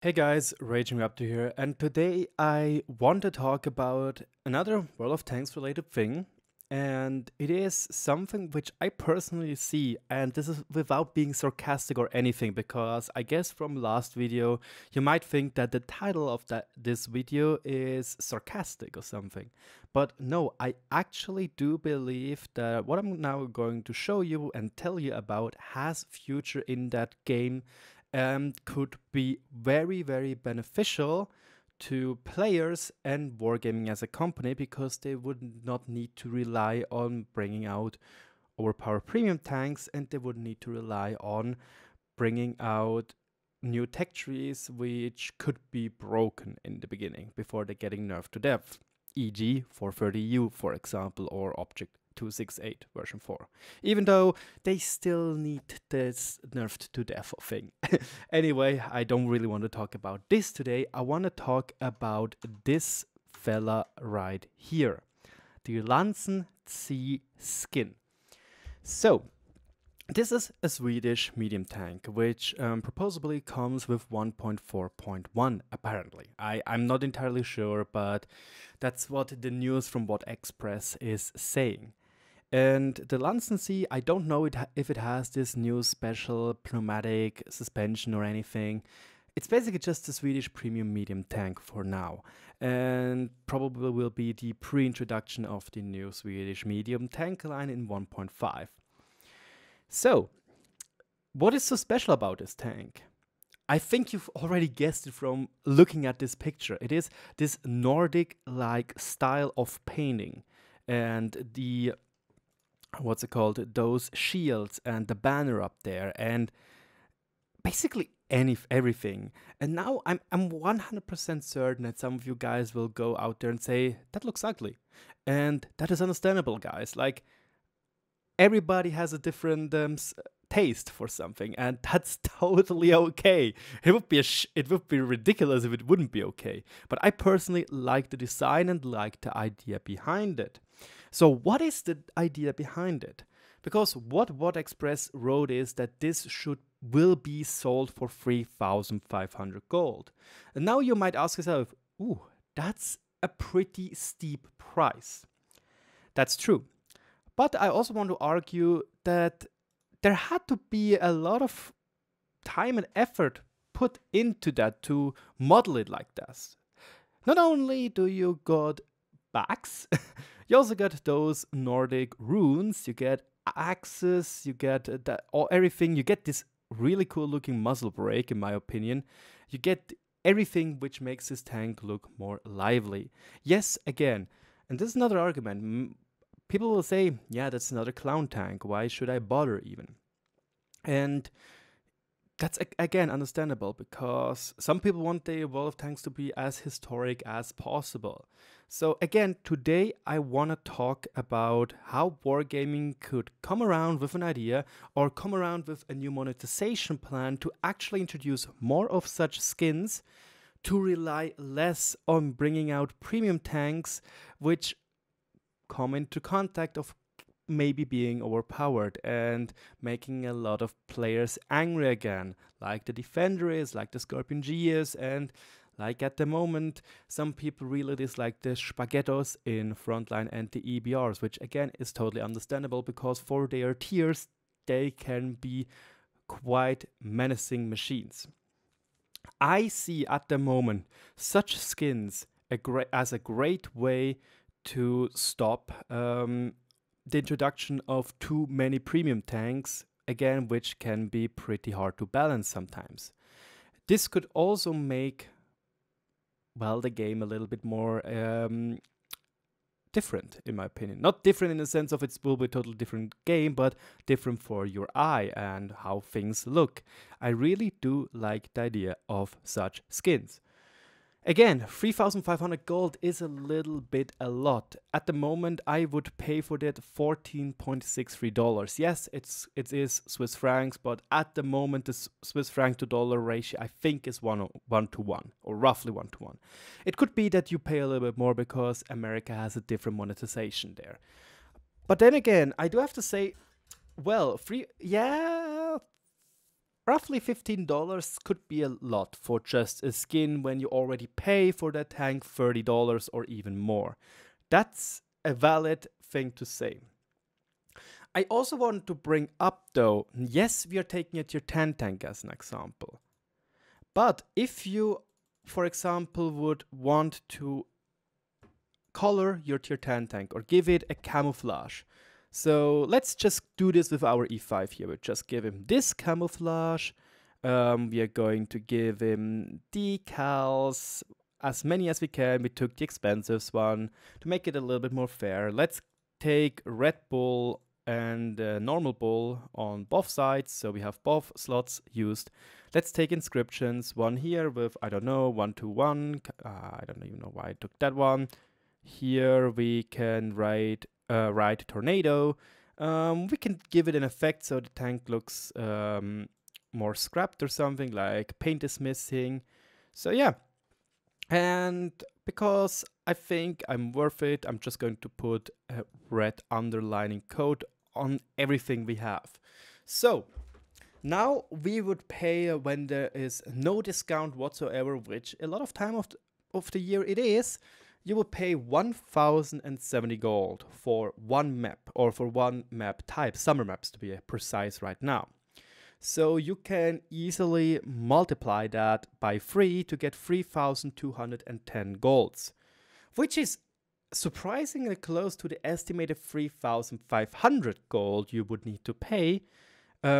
Hey guys, RagingRaptor here, and today I want to talk about another World of Tanks related thing, and it is something which I personally see, and this is without being sarcastic or anything, because I guess from last video you might think that the title of this video is sarcastic or something, but no, I actually do believe that what I'm now going to show you and tell you about has future in that game and could be very, very beneficial to players and Wargaming as a company because they would not need to rely on bringing out overpowered premium tanks, and they would need to rely on bringing out new tech trees which could be broken in the beginning before they're getting nerfed to death, e.g. 430U for example, or Object 268 version 4, even though they still need this nerfed to death thing. Anyway, I don't really want to talk about this today. I want to talk about this fella right here, the Lansen C skin. So this is a Swedish medium tank, which proposably comes with 1.4.1 apparently. I'm not entirely sure, but that's what the news from What Express is saying. And the Lansen C, I don't know if it has this new special pneumatic suspension or anything. It's basically just a Swedish premium medium tank for now, and probably will be the pre-introduction of the new Swedish medium tank line in 1.5. So, what is so special about this tank? I think you've already guessed it from looking at this picture. It is this Nordic-like style of painting, and the what's it called, those shields and the banner up there, and basically everything. And now I'm 100% certain that some of you guys will go out there and say that looks ugly, and that is understandable, guys. Like, everybody has a different taste for something, and that's totally okay. It would be ridiculous if it wouldn't be okay. But I personally like the design and like the idea behind it. So what is the idea behind it? Because what Express wrote is that this will be sold for 3,500 gold. And now you might ask yourself, ooh, that's a pretty steep price. That's true. But I also want to argue that there had to be a lot of time and effort put into that to model it like this. Not only do you got backs, you also get those Nordic runes, you get axes, you get everything. You get this really cool looking muzzle brake, in my opinion. You get everything which makes this tank look more lively. Yes, again, and this is another argument. People will say, yeah, that's another clown tank. Why should I bother even? And that's, again, understandable, because some people want the World of Tanks to be as historic as possible. So again, today I want to talk about how Wargaming could come around with an idea or come around with a new monetization plan to actually introduce more of such skins, to rely less on bringing out premium tanks which come into contact of maybe being overpowered and making a lot of players angry again, like the Defender is, like the Scorpion G is, and like at the moment some people really dislike the Spaghettos in Frontline and the EBRs, which again is totally understandable because for their tiers they can be quite menacing machines. I see at the moment such skins as a great way to stop the introduction of too many premium tanks, again, which can be pretty hard to balance sometimes. This could also make, well, the game a little bit more different, in my opinion. Not different in the sense of it will be a totally different game, but different for your eye and how things look. I really do like the idea of such skins. Again, 3,500 gold is a little bit a lot. At the moment, I would pay for that $14.63. Yes, it is Swiss francs, but at the moment, the Swiss franc to dollar ratio, I think, is 1 to 1, or roughly 1 to 1. It could be that you pay a little bit more because America has a different monetization there. But then again, I do have to say, well, roughly $15 could be a lot for just a skin when you already pay for that tank $30 or even more. That's a valid thing to say. I also want to bring up though, yes, we are taking a tier 10 tank as an example. But if you, for example, would want to color your tier 10 tank or give it a camouflage. So let's just do this with our E5 here. We'll just give him this camouflage. We are going to give him decals, as many as we can. We took the expensive one to make it a little bit more fair. Let's take Red Bull and normal bull on both sides, so we have both slots used. Let's take inscriptions, one here with, I don't know, 121. I don't even know why I took that one. Here we can write tornado. We can give it an effect so the tank looks more scrapped or something, like paint is missing. So yeah, and because I think I'm worth it, I'm just going to put a red underlining code on everything we have. So now we would pay when there is no discount whatsoever, which a lot of time of the year it is. You will pay 1,070 gold for one map, or for one map type, summer maps to be precise right now. So you can easily multiply that by 3 to get 3,210 golds, which is surprisingly close to the estimated 3,500 gold you would need to pay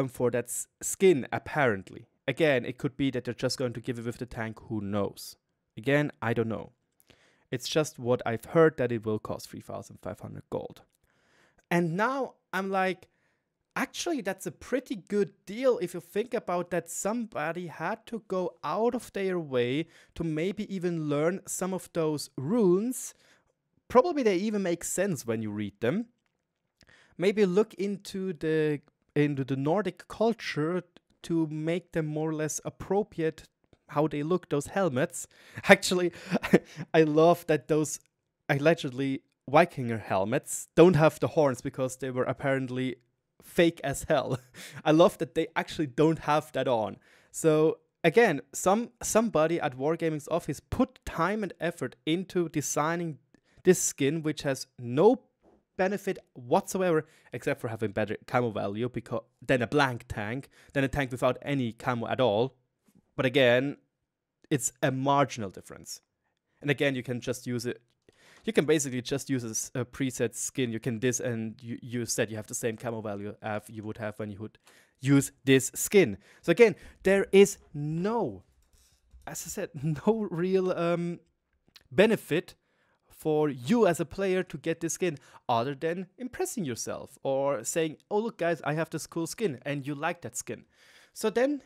for that skin, apparently. Again, it could be that they're just going to give it with the tank, who knows. Again, I don't know. It's just what I've heard, that it will cost 3,500 gold. And now I'm like, actually, that's a pretty good deal if you think about that somebody had to go out of their way to maybe even learn some of those runes. Probably they even make sense when you read them. Maybe look into the Nordic culture to make them more or less appropriate how they look, those helmets. Actually, I love that those allegedly Vikinger helmets don't have the horns because they were apparently fake as hell. I love that they actually don't have that on. So again, somebody at Wargaming's office put time and effort into designing this skin, which has no benefit whatsoever except for having better camo value than a blank tank, than a tank without any camo at all. But again, it's a marginal difference. And again, you can just use it. You can basically just use a preset skin. You can this, and you said you have the same camo value as you would have when you would use this skin. So again, there is no, as I said, no real benefit for you as a player to get this skin other than impressing yourself or saying, oh look guys, I have this cool skin and you like that skin. So then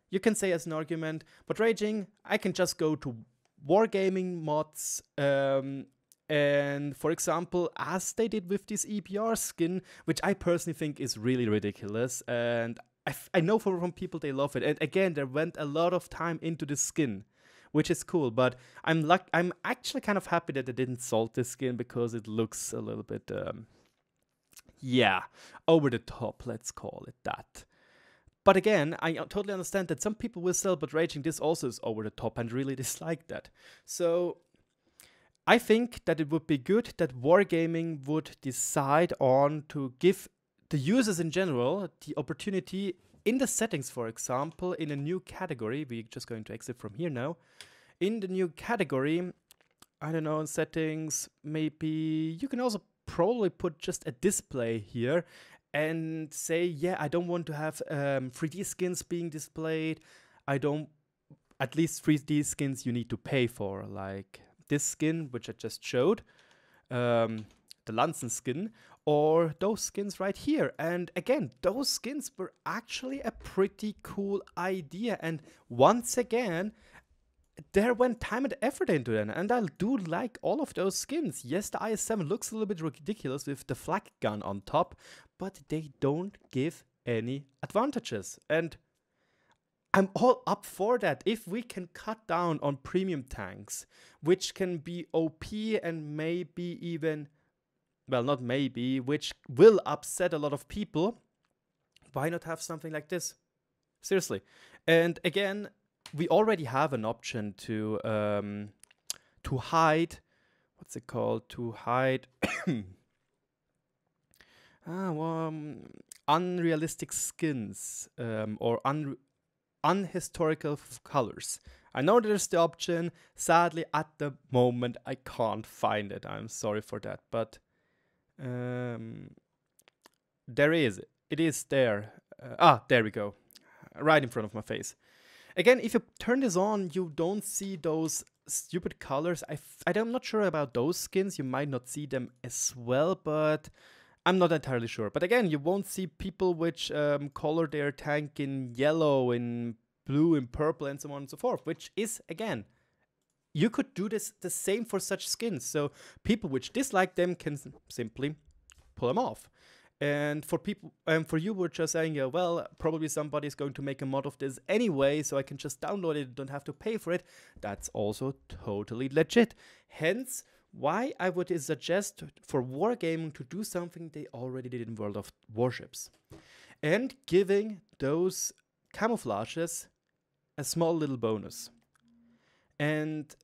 you can say as an argument, but Raging, I can just go to Wargaming mods and for example, as they did with this EPR skin, which I personally think is really ridiculous, and I know from people they love it. And again, there went a lot of time into this skin, which is cool. But I'm actually kind of happy that they didn't salt this skin because it looks a little bit, yeah, over the top. Let's call it that. But again, I totally understand that some people will sell, but Raging, this also is over the top and really dislike that. So I think that it would be good that Wargaming would decide on to give the users in general the opportunity in the settings, for example, in a new category. We're just going to exit from here now. In the new category, I don't know, in settings, maybe you can also probably put just a display here and say, yeah, I don't want to have 3D skins being displayed. At least 3D skins you need to pay for, like this skin, which I just showed, the Lanzen skin, or those skins right here. And again, those skins were actually a pretty cool idea. And once again, there went time and effort into them. And I do like all of those skins. Yes, the IS-7 looks a little bit ridiculous with the flak gun on top, but they don't give any advantages. And I'm all up for that. If we can cut down on premium tanks, which can be OP and maybe even, well, not maybe, which will upset a lot of people, why not have something like this? Seriously. And again, we already have an option to hide. What's it called? To hide unrealistic skins or unhistorical colors. I know there's the option. Sadly, at the moment, I can't find it. I'm sorry for that, but there is. It is there. There we go. Right in front of my face. Again, if you turn this on, you don't see those stupid colors. I'm not sure about those skins. You might not see them as well, but I'm not entirely sure. But again, you won't see people which color their tank in yellow, in blue, in purple, and so on and so forth, which is, again, you could do this the same for such skins. So people which dislike them can simply pull them off. And for people, for you, we're just saying, well, probably somebody is going to make a mod of this anyway, so I can just download it, don't have to pay for it. That's also totally legit. Hence, why I would suggest for Wargaming to do something they already did in World of Warships. And giving those camouflages a small little bonus. And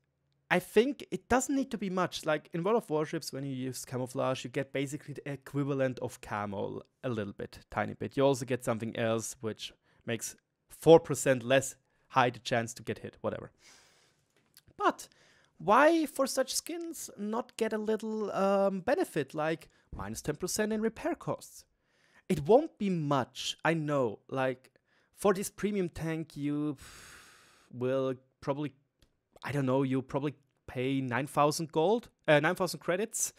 I think it doesn't need to be much. Like in World of Warships, when you use camouflage, you get basically the equivalent of camo a little bit, tiny bit. You also get something else which makes 4% less high the chance to get hit, whatever. But why for such skins not get a little benefit like minus 10% in repair costs? It won't be much, I know. Like for this premium tank, you will probably, I don't know, you probably pay 9,000 gold, 9,000 credits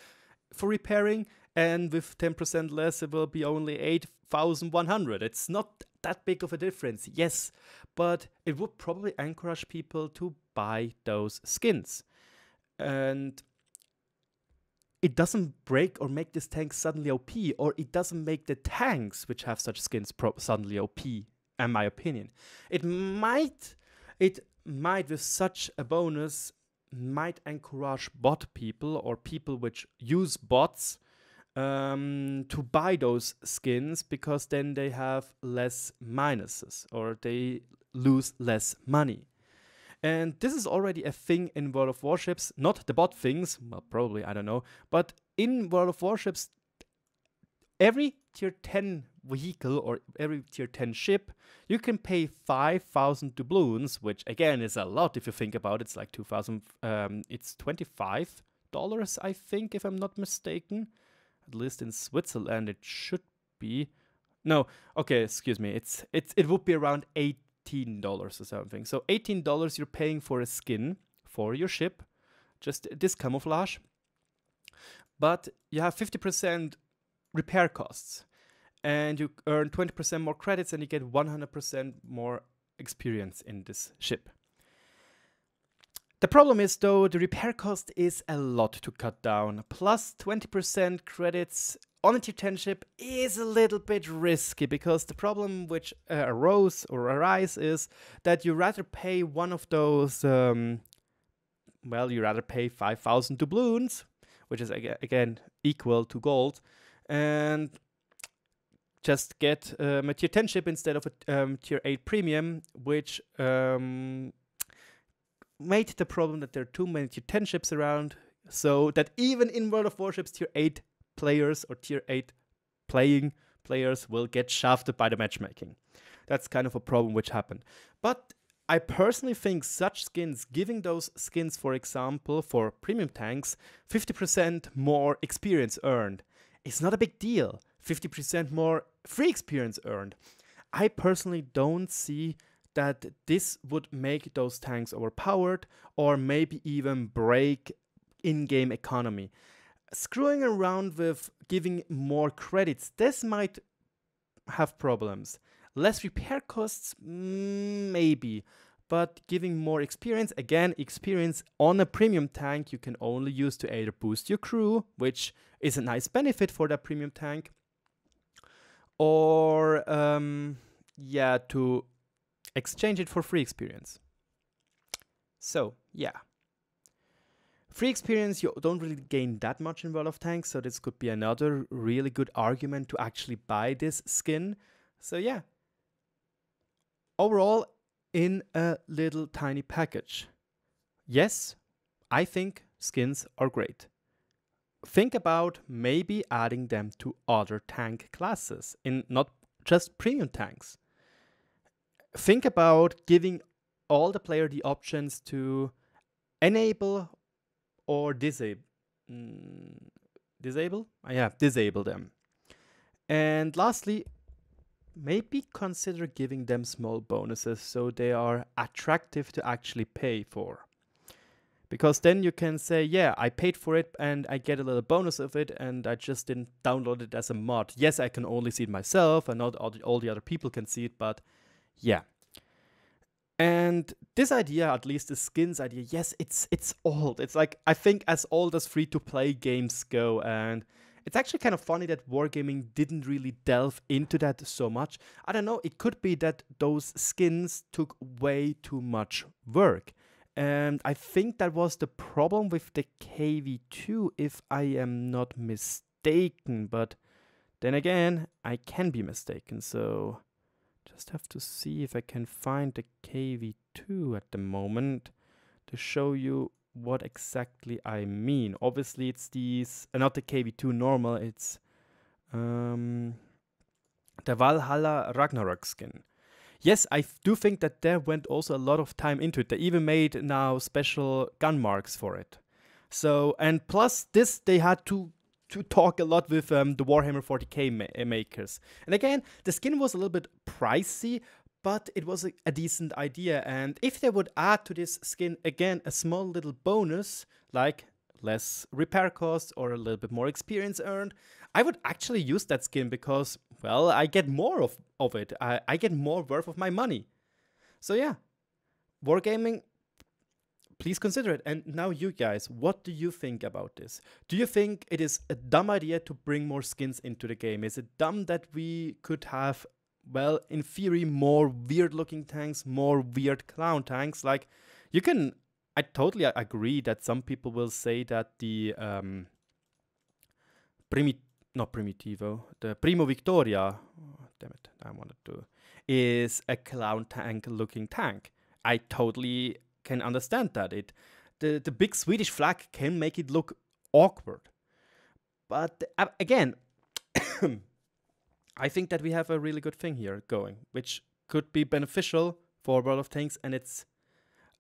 for repairing, and with 10% less, it will be only 8,100. It's not that big of a difference, yes, but it would probably encourage people to buy those skins. And it doesn't break or make this tank suddenly OP, or it doesn't make the tanks which have such skins suddenly OP, in my opinion. It might with such a bonus might encourage bot people or people which use bots to buy those skins, because then they have less minuses or they lose less money. And this is already a thing in World of Warships, not the bot things, well, probably, I don't know, but in World of Warships, every tier 10 vehicle or every tier 10 ship, you can pay 5,000 doubloons, which again is a lot if you think about it. It's like 2,000, it's $25, I think, if I'm not mistaken. At least in Switzerland, it should be. No, okay, excuse me. It would be around $18 or something. So $18 you're paying for a skin for your ship, just this camouflage. But you have 50% repair costs, and you earn 20% more credits, and you get 100% more experience in this ship. The problem is, though, the repair cost is a lot to cut down. Plus 20% credits on a tier 10 ship is a little bit risky, because the problem which arises is that you rather pay one of those, you rather pay 5,000 doubloons, which is again equal to gold, and just get a tier 10 ship instead of a tier 8 premium, which made the problem that there are too many tier 10 ships around, so that even in World of Warships, tier 8 players or tier 8 playing players will get shafted by the matchmaking. That's kind of a problem which happened. But I personally think such skins, giving those skins, for example, for premium tanks, 50% more experience earned, is not a big deal. 50% more free experience earned. I personally don't see that this would make those tanks overpowered or maybe even break in-game economy. Screwing around with giving more credits, this might have problems. Less repair costs, maybe, but giving more experience, again, experience on a premium tank you can only use to either boost your crew, which is a nice benefit for that premium tank, or to exchange it for free experience. So, yeah. Free experience, you don't really gain that much in World of Tanks, so this could be another really good argument to actually buy this skin. So, yeah. overall, in a little tiny package. Yes, I think skins are great. Think about maybe adding them to other tank classes, in not just premium tanks. Think about giving all the player the options to enable or disable. Disable? Yeah, disable them. And lastly, maybe consider giving them small bonuses so they are attractive to actually pay for. Because then you can say, yeah, I paid for it and I get a little bonus of it and I just didn't download it as a mod. Yes, I can only see it myself and not all the other people can see it, but yeah. And this idea, at least the skins idea, yes, it's old. It's like, I think as old as free-to-play games go, and it's actually kind of funny that Wargaming didn't really delve into that so much. I don't know, it could be that those skins took way too much work. And I think that was the problem with the KV2, if I am not mistaken. But then again, I can be mistaken, so just have to see if I can find the KV2 at the moment to show you what exactly I mean. Obviously, it's these, not the KV2 normal, it's the Valhalla Ragnarok skin. Yes, I do think that there went also a lot of time into it. They even made now special gun marks for it. So, and plus this, they had to talk a lot with the Warhammer 40k makers. And again, the skin was a little bit pricey, but it was a decent idea. And if they would add to this skin, again, a small little bonus, like less repair costs or a little bit more experience earned, I would actually use that skin because, well, I get more of it. I get more worth of my money. So yeah, Wargaming, please consider it. And now you guys, what do you think about this? Do you think it is a dumb idea to bring more skins into the game? Is it dumb that we could have, well, in theory, more weird looking tanks, more weird clown tanks? Like, you can, I totally agree that some people will say that the the Primo Victoria, oh, damn it, I wanted to, is a clown tank looking tank. I totally can understand that. The big Swedish flag can make it look awkward. But again, I think that we have a really good thing here going, which could be beneficial for World of Tanks and its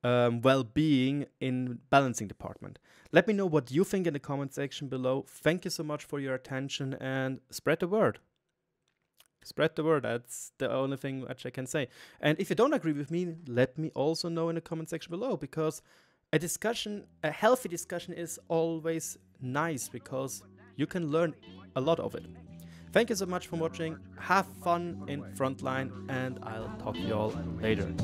well-being in balancing department. Let me know what you think in the comment section below. Thank you so much for your attention and spread the word. Spread the word, that's the only thing which I can say. And if you don't agree with me, let me also know in the comment section below, because a discussion, a healthy discussion is always nice because you can learn a lot of it. Thank you so much for watching, have fun in Frontline, and I'll talk to you all later.